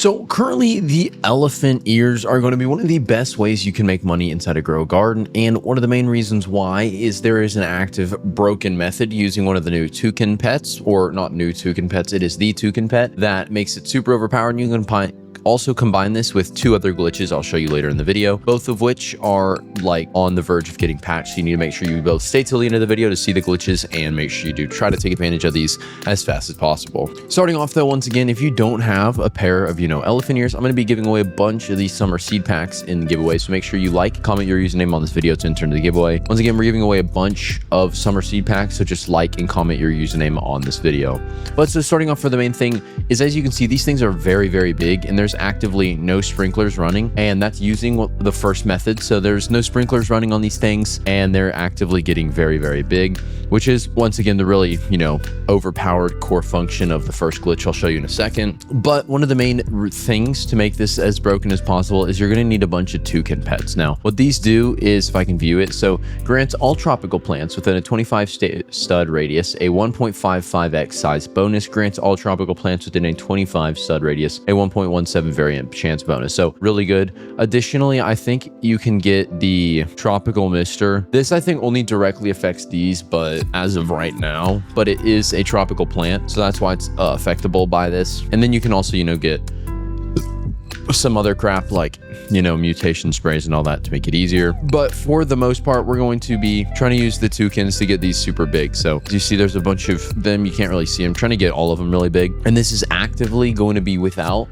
So currently the elephant ears are going to be one of the best ways you can make money inside a grow garden. And one of the main reasons why is there is an active broken method using one of the new toucan pets, or not new toucan pets. It is the toucan pet that makes it super overpowered. And you can also combine this with two other glitches I'll show you later in the video, both of which are like on the verge of getting patched. So you need to make sure you both stay till the end of the video to see the glitches and make sure you do try to take advantage of these as fast as possible. Starting off though, once again, if you don't have a pair of, elephant ears, I'm going to be giving away a bunch of these summer seed packs in giveaways. So make sure you like, comment your username on this video to enter into the giveaway. Once again, we're giving away a bunch of summer seed packs. So just like and comment your username on this video. But so starting off for the main thing is, as you can see, these things are very, very big and there's actively no sprinklers running, and that's using the first method. So there's no sprinklers running on these things and they're actively getting very, very big, which is once again the really, overpowered core function of the first glitch I'll show you in a second. But one of the main things to make this as broken as possible is you're going to need a bunch of toucan pets. Now, what these do is, if I can view it, so grants all tropical plants within a 25 stud radius a 1.55x size bonus, grants all tropical plants within a 25 stud radius a 1.17 variant chance bonus. So really good. Additionally, I think you can get the tropical mister. This I think only directly affects these, but as of right now, but it is a tropical plant, so that's why it's affectable by this. And then you can also get some other crap like mutation sprays and all that to make it easier. But for the most part, we're going to be trying to use the toucans to get these super big. So as you see, there's a bunch of them. You can't really see them. Trying to get all of them really big, and this is actively going to be without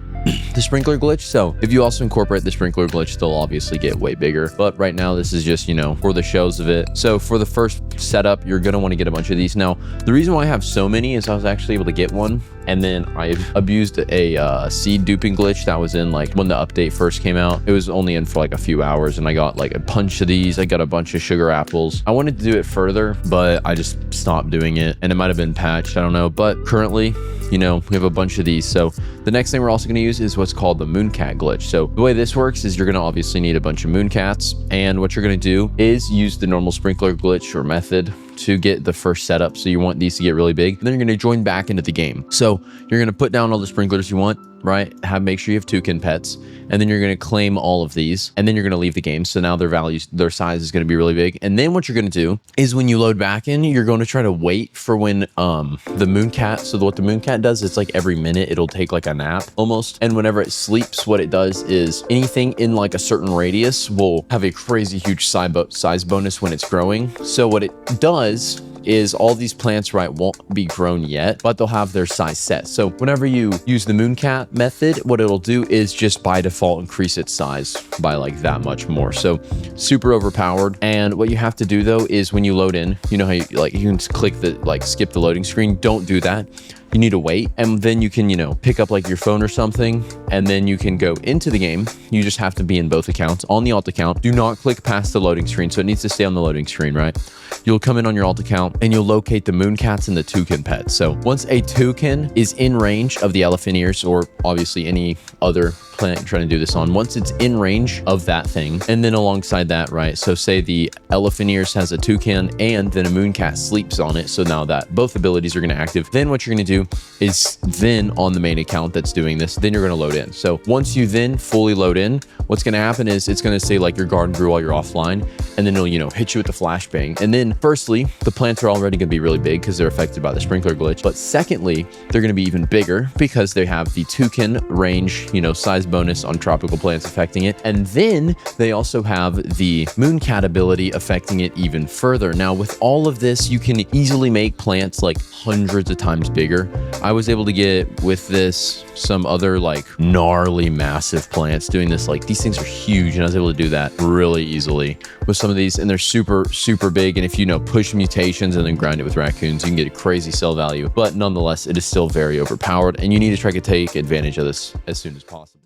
the sprinkler glitch. So if you also incorporate the sprinkler glitch, they'll obviously get way bigger, but right now this is just for the shows of it. So for the first setup, you're gonna want to get a bunch of these. Now the reason why I have so many is I was actually able to get one, and then I abused a seed duping glitch that was in like when the update first came out. It was only in for like a few hours, and I got like a bunch of these. I got a bunch of sugar apples. I wanted to do it further, but I just stopped doing it, and it might have been patched, I don't know. But currently, we have a bunch of these. So the next thing we're also going to use is what's called the mooncat glitch. So the way this works is you're going to obviously need a bunch of mooncats, and what you're going to do is use the normal sprinkler glitch or method to get the first setup. So you want these to get really big, and then you're going to join back into the game. So you're going to put down all the sprinklers you want, right? Make sure you have toucan pets, and then you're going to claim all of these, and then you're going to leave the game. So now their size is going to be really big. And then what you're going to do is when you load back in, you're going to try to wait for when the mooncat. So what the mooncat does, it's like every minute it'll take like a nap almost, and whenever it sleeps, what it does is anything in like a certain radius will have a crazy huge size bonus when it's growing. So what it does is all these plants, right, won't be grown yet, but they'll have their size set. So whenever you use the mooncat method, what it'll do is just by default increase its size by like that much more. So super overpowered. And what you have to do though is when you load in, how you can click the skip the loading screen. Don't do that. You need to wait, and then you can pick up like your phone or something, and then you can go into the game. You just have to be in both accounts. On the alt account, do not click past the loading screen, so it needs to stay on the loading screen, right? You'll come in on your alt account and you'll locate the mooncats and the toucan pets. So once a toucan is in range of the elephant ears, or obviously any other plant you're trying to do this on, once it's in range of that thing, and then alongside that, right, so say the elephant ears has a toucan and then a mooncat sleeps on it, so now that both abilities are going to active, then what you're going to do is then on the main account that's doing this, then you're going to load in. So once you then fully load in, what's going to happen is it's going to say like your garden grew while you're offline, and then it'll hit you with the flashbang. And then firstly, the plants are already going to be really big because they're affected by the sprinkler glitch, but secondly, they're going to be even bigger because they have the toucan range size bonus on tropical plants affecting it, and then they also have the mooncat ability affecting it even further. Now with all of this, you can easily make plants like hundreds of times bigger. I was able to get with this some other like gnarly massive plants doing this. Like these things are huge, and I was able to do that really easily with some of these, and they're super big. And if push mutations and then grind it with raccoons, you can get a crazy sell value, but nonetheless it is still very overpowered, and you need to try to take advantage of this as soon as possible.